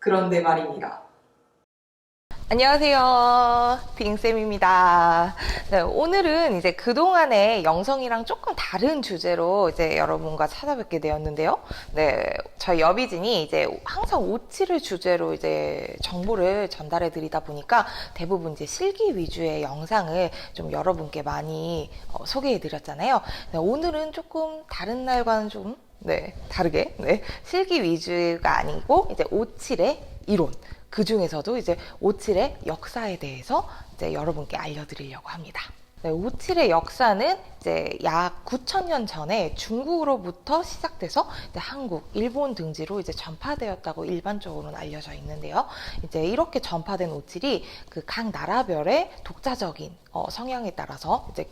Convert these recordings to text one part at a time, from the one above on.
그런데 말입니다. 안녕하세요. 빙쌤입니다. 네, 오늘은 이제 그동안의 영상이랑 조금 다른 주제로 이제 여러분과 찾아뵙게 되었는데요. 네, 저희 여비진이 이제 항상 오치를 주제로 이제 정보를 전달해 드리다 보니까 대부분 이제 실기 위주의 영상을 좀 여러분께 많이 소개해 드렸잖아요. 네, 오늘은 조금 다른 날과는 좀 다르게, 실기 위주가 아니고, 이제 오칠의 이론. 그 중에서도 이제 오칠의 역사에 대해서 이제 여러분께 알려드리려고 합니다. 네, 오칠의 역사는 이제 약 9,000년 전에 중국으로부터 시작돼서 이제 한국, 일본 등지로 이제 전파되었다고 일반적으로는 알려져 있는데요. 이제 이렇게 전파된 오칠이 그 각 나라별의 독자적인 성향에 따라서 이제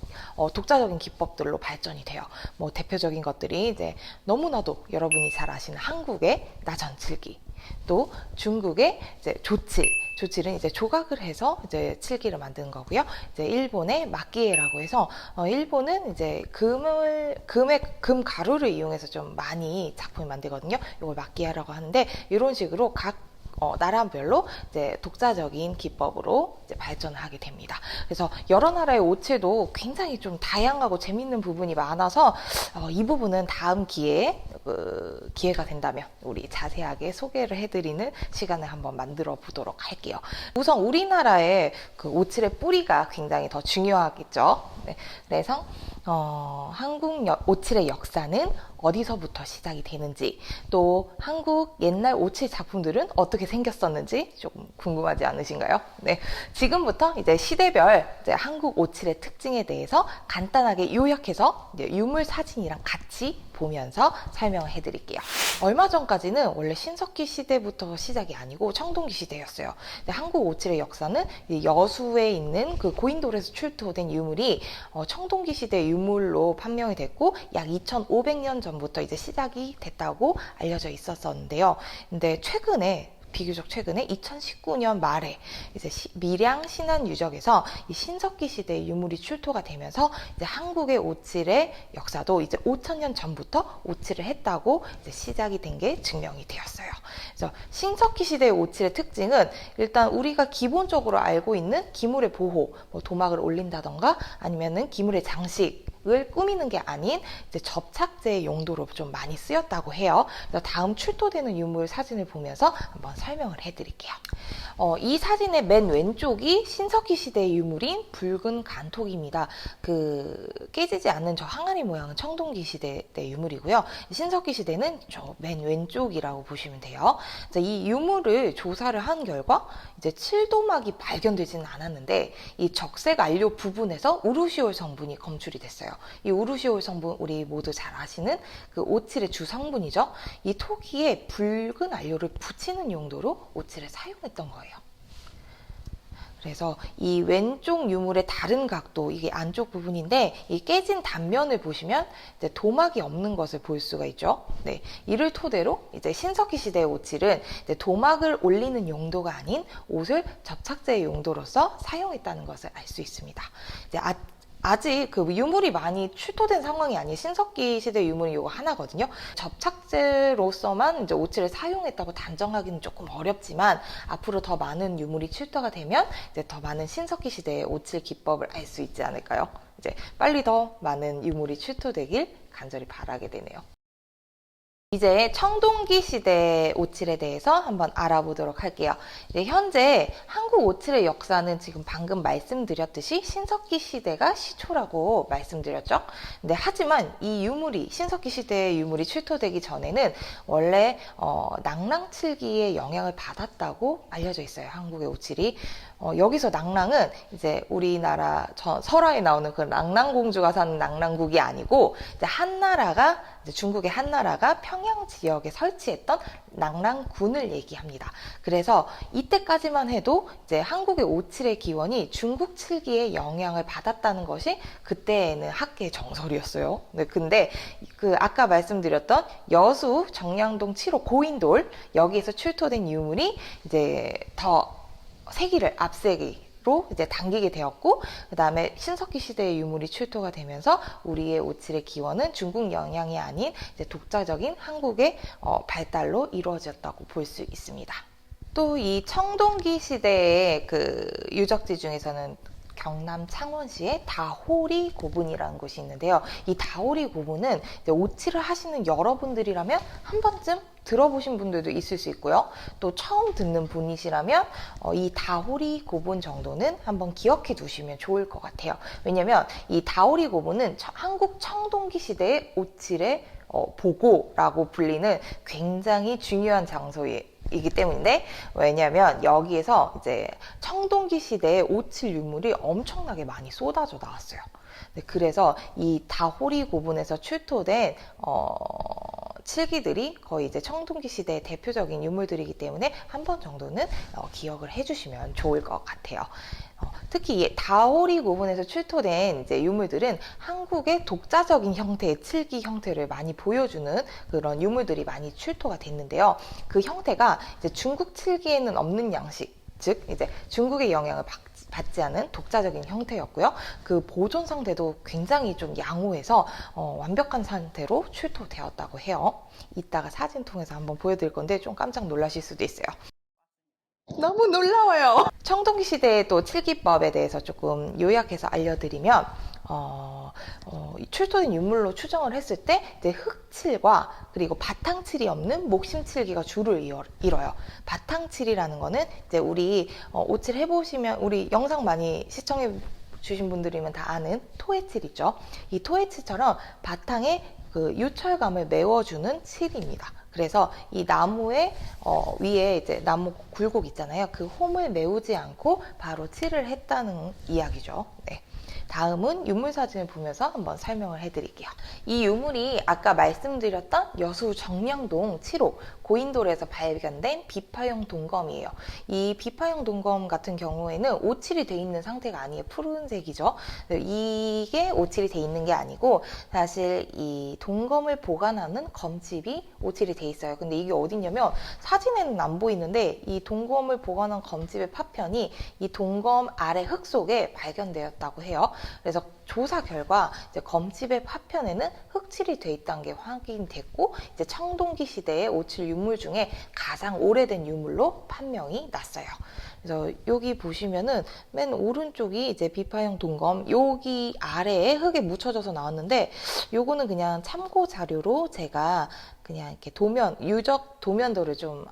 독자적인 기법들로 발전이 돼요. 뭐 대표적인 것들이 이제 너무나도 여러분이 잘 아시는 한국의 나전칠기, 또 중국의 이제 조칠은 이제 조각을 해서 이제 칠기를 만드는 거고요. 이제 일본의 마끼에라고 해서 일본은 이제 금 가루를 이용해서 좀 많이 작품을 만들거든요. 이걸 마끼에라고 하는데, 이런 식으로 각 나라별로 이제 독자적인 기법으로 이제 발전을 하게 됩니다. 그래서 여러 나라의 오체도 굉장히 좀 다양하고 재밌는 부분이 많아서 이 부분은 다음 기회가 된다면 우리 자세하게 소개를 해드리는 시간을 한번 만들어 보도록 할게요. 우선 우리나라의 그 오칠의 뿌리가 굉장히 더 중요하겠죠. 네, 그래서 한국 오칠의 역사는 어디서부터 시작이 되는지, 또 한국 옛날 오칠 작품들은 어떻게 생겼었는지 조금 궁금하지 않으신가요? 네, 지금부터 이제 시대별 이제 한국 오칠의 특징에 대해서 간단하게 요약해서 이제 유물 사진이랑 같이 보면서 설명을 해드릴게요. 얼마 전까지는 원래 신석기 시대부터 시작이 아니고 청동기 시대였어요. 한국 오칠의 역사는 여수에 있는 그 고인돌에서 출토된 유물이 청동기 시대 유물로 판명이 됐고, 약 2,500년 전부터 이제 시작이 됐다고 알려져 있었는데요. 근데 비교적 최근에 2019년 말에 이제 밀양 신안 유적에서 이 신석기 시대의 유물이 출토가 되면서 이제 한국의 오칠의 역사도 이제 5,000년 전부터 오칠을 했다고 이제 시작이 된 게 증명이 되었어요. 그래서 신석기 시대의 오칠의 특징은 일단 우리가 기본적으로 알고 있는 기물의 보호, 뭐 도막을 올린다던가 아니면은 기물의 장식을 꾸미는 게 아닌 이제 접착제의 용도로 좀 많이 쓰였다고 해요. 그래서 다음 출토되는 유물 사진을 보면서 한번 설명을 해드릴게요. 이 사진의 맨 왼쪽이 신석기 시대의 유물인 붉은 간톡입니다. 그 깨지지 않는 저 항아리 모양은 청동기 시대 때 유물이고요. 신석기 시대는 저 맨 왼쪽이라고 보시면 돼요. 이 유물을 조사를 한 결과 이제 칠도막이 발견되지는 않았는데, 이 적색 안료 부분에서 우루시올 성분이 검출이 됐어요. 이 우루시올 성분, 우리 모두 잘 아시는 그 오칠의 주 성분이죠. 이 토기에 붉은 안료를 붙이는 용도로 오칠을 사용했던 거예요. 그래서 이 왼쪽 유물의 다른 각도, 이게 안쪽 부분인데, 이 깨진 단면을 보시면 이제 도막이 없는 것을 볼 수가 있죠. 네, 이를 토대로 이제 신석기 시대의 오칠은 이제 도막을 올리는 용도가 아닌 옷을 접착제의 용도로서 사용했다는 것을 알 수 있습니다. 이제 아직 그 유물이 많이 출토된 상황이 아닌 신석기 시대 유물이 이거 하나거든요. 접착제로서만 이제 오칠을 사용했다고 단정하기는 조금 어렵지만, 앞으로 더 많은 유물이 출토가 되면 이제 더 많은 신석기 시대의 오칠 기법을 알 수 있지 않을까요? 이제 빨리 더 많은 유물이 출토되길 간절히 바라게 되네요. 이제 청동기 시대 오칠에 대해서 한번 알아보도록 할게요. 현재 한국 오칠의 역사는 지금 방금 말씀드렸듯이 신석기 시대가 시초라고 말씀드렸죠. 근데 하지만 이 유물이, 신석기 시대의 유물이 출토되기 전에는 원래 낭랑칠기의 영향을 받았다고 알려져 있어요. 한국의 오칠이. 여기서 낭랑은 이제 우리나라 설화에 나오는 그 낭랑공주가 사는 낭랑국이 아니고, 이제 한나라가, 이제 중국의 한나라가 평양 지역에 설치했던 낭랑군을 얘기합니다. 그래서 이때까지만 해도 이제 한국의 오칠의 기원이 중국 칠기의 영향을 받았다는 것이 그때에는 학계의 정설이었어요. 네, 근데 그 아까 말씀드렸던 여수 정량동 7호 고인돌, 여기에서 출토된 유물이 이제 더 세기를 앞세기로 이제 당기게 되었고, 그 다음에 신석기 시대의 유물이 출토가 되면서 우리의 오칠의 기원은 중국 영향이 아닌 이제 독자적인 한국의 발달로 이루어졌다고 볼 수 있습니다. 또 이 청동기 시대의 그 유적지 중에서는 경남 창원시의 다호리 고분이라는 곳이 있는데요. 이 다호리 고분은 이제 오칠을 하시는 여러분들이라면 한 번쯤 들어보신 분들도 있을 수 있고요. 또 처음 듣는 분이시라면 이 다호리 고분 정도는 한번 기억해 두시면 좋을 것 같아요. 왜냐면 이 다호리 고분은 한국 청동기 시대의 오칠의 보고라고 불리는 굉장히 중요한 장소이기 때문인데, 왜냐하면 여기에서 이제 청동기 시대의 오칠 유물이 엄청나게 많이 쏟아져 나왔어요. 네, 그래서 이 다호리 고분에서 출토된 칠기들이 거의 이제 청동기 시대의 대표적인 유물들이기 때문에 한 번 정도는 기억을 해주시면 좋을 것 같아요. 특히 이 다호리 고분에서 출토된 이제 유물들은 한국의 독자적인 형태의 칠기 형태를 많이 보여주는 그런 유물들이 많이 출토가 됐는데요. 그 형태가 이제 중국 칠기에는 없는 양식, 즉 이제 중국의 영향을 받지 않은 독자적인 형태였고요. 그 보존 상태도 굉장히 좀 양호해서 완벽한 상태로 출토되었다고 해요. 이따가 사진 통해서 한번 보여드릴 건데 좀 깜짝 놀라실 수도 있어요. 너무 놀라워요. 청동기 시대의 또 칠기법에 대해서 조금 요약해서 알려드리면, 출토된 유물로 추정을 했을 때 이제 흑칠과 그리고 바탕칠이 없는 목심칠기가 주를 이뤄요. 바탕칠이라는 거는 이제 우리 오칠 해보시면, 우리 영상 많이 시청해 주신 분들이면 다 아는 토해칠이죠. 이 토해칠처럼 바탕에 그 유철감을 메워주는 칠입니다. 그래서 이 나무의 위에 이제 나무 굴곡 있잖아요. 그 홈을 메우지 않고 바로 칠을 했다는 이야기죠. 네. 다음은 유물 사진을 보면서 한번 설명을 해드릴게요. 이 유물이 아까 말씀드렸던 여수 정량동 7호 고인돌에서 발견된 비파형 동검이에요. 이 비파형 동검 같은 경우에는 오칠이 돼 있는 상태가 아니에요. 푸른색이죠. 이게 오칠이 돼 있는 게 아니고 사실 이 동검을 보관하는 검집이 오칠이 돼 있어요. 근데 이게 어딨냐면 사진에는 안 보이는데 이 동검을 보관한 검집의 파편이 이 동검 아래 흙 속에 발견되었다고 해요. 그래서 조사 결과 이제 검집의 파편에는 흑칠이 돼 있다는 게 확인됐고, 이제 청동기 시대의 오칠 유물 중에 가장 오래된 유물로 판명이 났어요. 그래서 여기 보시면은 맨 오른쪽이 이제 비파형 동검, 여기 아래에 흙에 묻혀져서 나왔는데, 요거는 그냥 참고 자료로 제가 그냥 이렇게 유적 도면도를 좀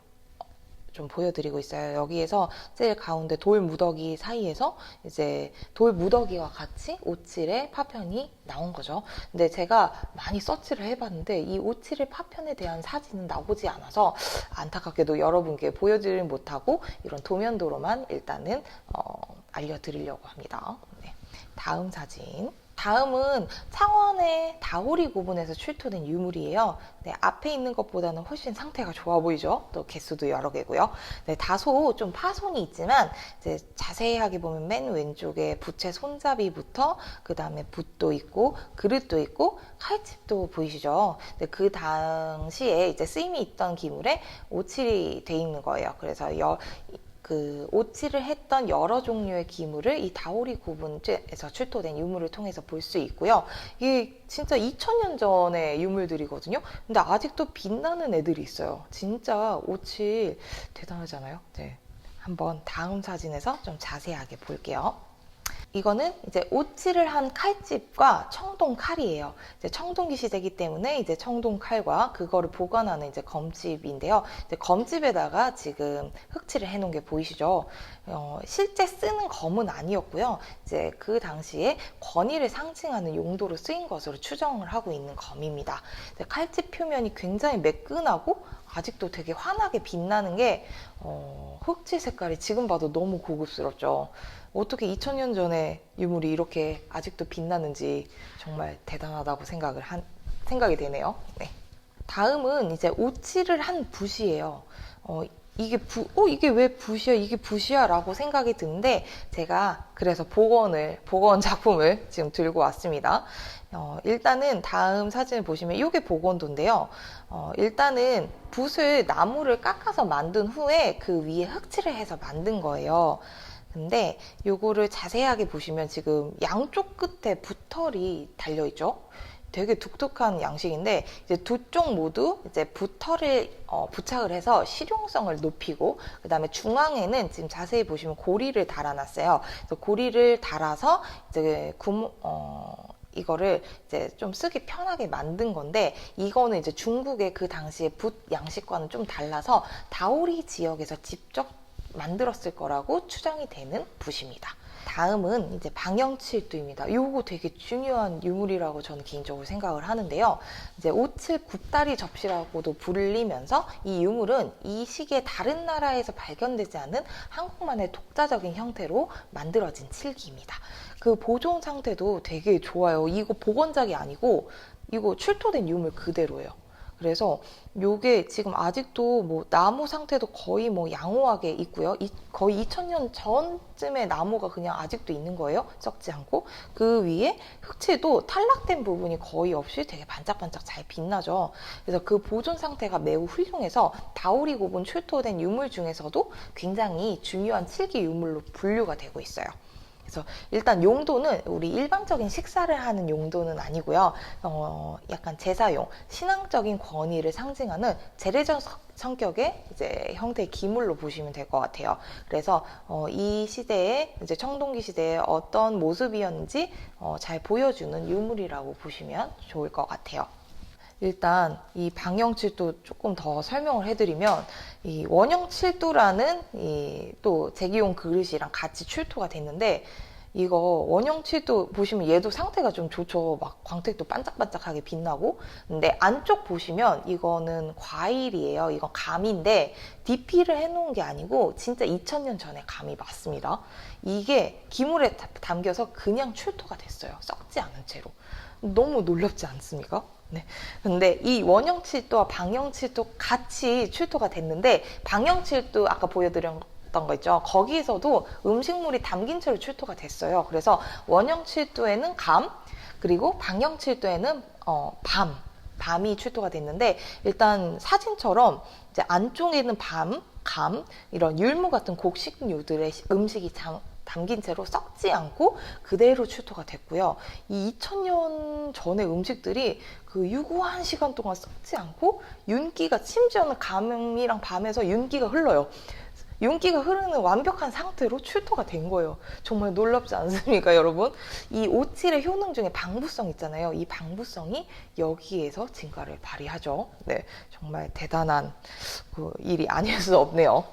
보여드리고 있어요. 여기에서 제일 가운데 돌 무더기 사이에서 이제 돌 무더기와 같이 오칠의 파편이 나온 거죠. 근데 제가 많이 서치를 해봤는데 이 오칠의 파편에 대한 사진은 나오지 않아서 안타깝게도 여러분께 보여드리지 못하고 이런 도면도로만 일단은 알려드리려고 합니다. 네. 다음 사진. 다음은 창원의 다호리 고분에서 출토된 유물이에요. 네, 앞에 있는 것보다는 훨씬 상태가 좋아 보이죠? 또 개수도 여러 개고요. 네, 다소 좀 파손이 있지만 이제 자세하게 보면 맨 왼쪽에 부채 손잡이부터 그 다음에 붓도 있고 그릇도 있고 칼집도 보이시죠? 네, 그 당시에 이제 쓰임이 있던 기물에 오칠이 돼 있는 거예요. 그래서 그 오칠을 했던 여러 종류의 기물을 이 다호리 고분에서 출토된 유물을 통해서 볼 수 있고요. 이게 진짜 2000년 전의 유물들이거든요. 근데 아직도 빛나는 애들이 있어요. 진짜 오칠 대단하잖아요. 네. 한번 다음 사진에서 좀 자세하게 볼게요. 이거는 이제 오칠을 한 칼집과 청동 칼이에요. 이제 청동기 시대이기 때문에 이제 청동 칼과 그거를 보관하는 이제 검집인데요. 이제 검집에다가 지금 흑칠을 해놓은 게 보이시죠? 실제 쓰는 검은 아니었고요. 이제 그 당시에 권위를 상징하는 용도로 쓰인 것으로 추정을 하고 있는 검입니다. 칼집 표면이 굉장히 매끈하고 아직도 되게 환하게 빛나는 게 흑칠 색깔이 지금 봐도 너무 고급스럽죠. 어떻게 2000년 전에 유물이 이렇게 아직도 빛나는지 정말 대단하다고 생각이 되네요. 네. 다음은 이제 오칠을 한 붓이에요. 이게 왜 붓이야? 이게 붓이야? 라고 생각이 드는데 제가 그래서 복원 작품을 지금 들고 왔습니다. 일단은 다음 사진을 보시면 이게 복원도인데요. 일단은 붓을 나무를 깎아서 만든 후에 그 위에 흑칠을 해서 만든 거예요. 근데 요거를 자세하게 보시면 지금 양쪽 끝에 붓털이 달려있죠. 되게 독특한 양식인데 이제 두 쪽 모두 이제 부터를 부착을 해서 실용성을 높이고 그다음에 중앙에는 지금 자세히 보시면 고리를 달아놨어요. 그래서 고리를 달아서 이제 이거를 이제 좀 쓰기 편하게 만든 건데 이거는 이제 중국의 그 당시에 붓 양식과는 좀 달라서 다오리 지역에서 직접 만들었을 거라고 추정이 되는 붓입니다. 다음은 이제 방영칠두입니다. 요거 되게 중요한 유물이라고 저는 개인적으로 생각을 하는데요. 이제 57 굽다리 접시라고도 불리면서 이 유물은 이 시기에 다른 나라에서 발견되지 않은 한국만의 독자적인 형태로 만들어진 칠기입니다. 그 보존 상태도 되게 좋아요. 이거 복원작이 아니고 이거 출토된 유물 그대로예요. 그래서 요게 지금 아직도 뭐 나무 상태도 거의 뭐 양호하게 있고요. 거의 2000년 전쯤의 나무가 그냥 아직도 있는 거예요. 썩지 않고. 그 위에 흑채도 탈락된 부분이 거의 없이 되게 반짝반짝 잘 빛나죠. 그래서 그 보존 상태가 매우 훌륭해서 다오리 고분 출토된 유물 중에서도 굉장히 중요한 칠기 유물로 분류가 되고 있어요. 그래서 일단 용도는 우리 일반적인 식사를 하는 용도는 아니고요. 약간 제사용, 신앙적인 권위를 상징하는 재래적 성격의 이제 형태의 기물로 보시면 될 것 같아요. 그래서 이 시대에 이제 청동기 시대에 어떤 모습이었는지 잘 보여주는 유물이라고 보시면 좋을 것 같아요. 일단 이 방영칠도 조금 더 설명을 해드리면 이 원형칠도라는 이 또 제기용 그릇이랑 같이 출토가 됐는데 이거 원형칠도 보시면 얘도 상태가 좀 좋죠. 막 광택도 반짝반짝하게 빛나고. 근데 안쪽 보시면 이거는 과일이에요. 이건 감인데 DP를 해놓은 게 아니고 진짜 2000년 전에 감이 맞습니다. 이게 기물에 담겨서 그냥 출토가 됐어요. 썩지 않은 채로. 너무 놀랍지 않습니까? 네. 근데 이 원형칠도와 방영칠도 같이 출토가 됐는데 방영칠도 아까 보여드렸던 거 있죠. 거기에서도 음식물이 담긴 채로 출토가 됐어요. 그래서 원형칠도에는 감 그리고 방영칠도에는 밤이 출토가 됐는데 일단 사진처럼 이제 안쪽에는 감 이런 율무 같은 곡식류들의 음식이 담긴 채로 썩지 않고 그대로 출토가 됐고요. 이 2000년 전의 음식들이 그 유구한 시간 동안 썩지 않고 윤기가 심지어는 감이랑 밤에서 윤기가 흘러요. 윤기가 흐르는 완벽한 상태로 출토가 된 거예요. 정말 놀랍지 않습니까, 여러분? 이 오칠의 효능 중에 방부성 있잖아요. 이 방부성이 여기에서 진가를 발휘하죠. 네, 정말 대단한 그 일이 아닐 수 없네요.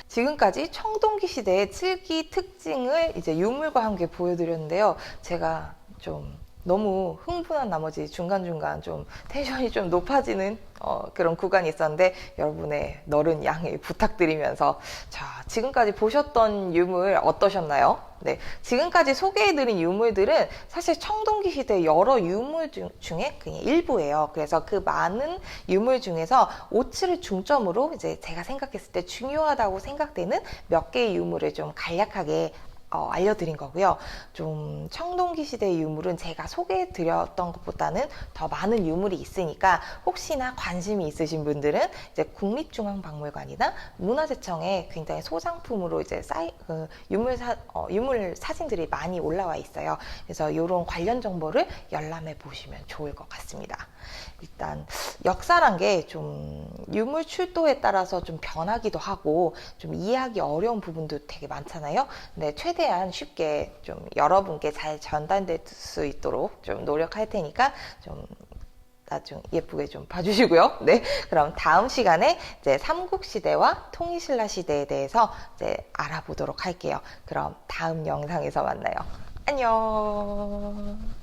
지금까지 청동기 시대의 칠기 특징을 이제 유물과 함께 보여드렸는데요. 제가 좀 너무 흥분한 나머지 중간중간 좀 텐션이 좀 높아지는 그런 구간이 있었는데 여러분의 너른 양해 부탁드리면서 자, 지금까지 보셨던 유물 어떠셨나요? 네, 지금까지 소개해드린 유물들은 사실 청동기 시대 여러 유물 중에 그냥 일부예요. 그래서 그 많은 유물 중에서 오칠을 중점으로 이제 제가 생각했을 때 중요하다고 생각되는 몇 개의 유물을 좀 간략하게 알려드린 거고요. 좀 청동기 시대의 유물은 제가 소개해드렸던 것보다는 더 많은 유물이 있으니까 혹시나 관심이 있으신 분들은 이제 국립중앙박물관이나 문화재청에 굉장히 소장품으로 이제 유물 사진들이 많이 올라와 있어요. 그래서 이런 관련 정보를 열람해 보시면 좋을 것 같습니다. 일단 역사란 게 좀 유물 출도에 따라서 좀 변하기도 하고 좀 이해하기 어려운 부분도 되게 많잖아요. 근데 최대한 쉽게 좀 여러분께 잘 전달될 수 있도록 좀 노력할 테니까 좀 나중 예쁘게 좀 봐주시고요. 네, 그럼 다음 시간에 이제 삼국시대와 통일신라 시대에 대해서 이제 알아보도록 할게요. 그럼 다음 영상에서 만나요. 안녕.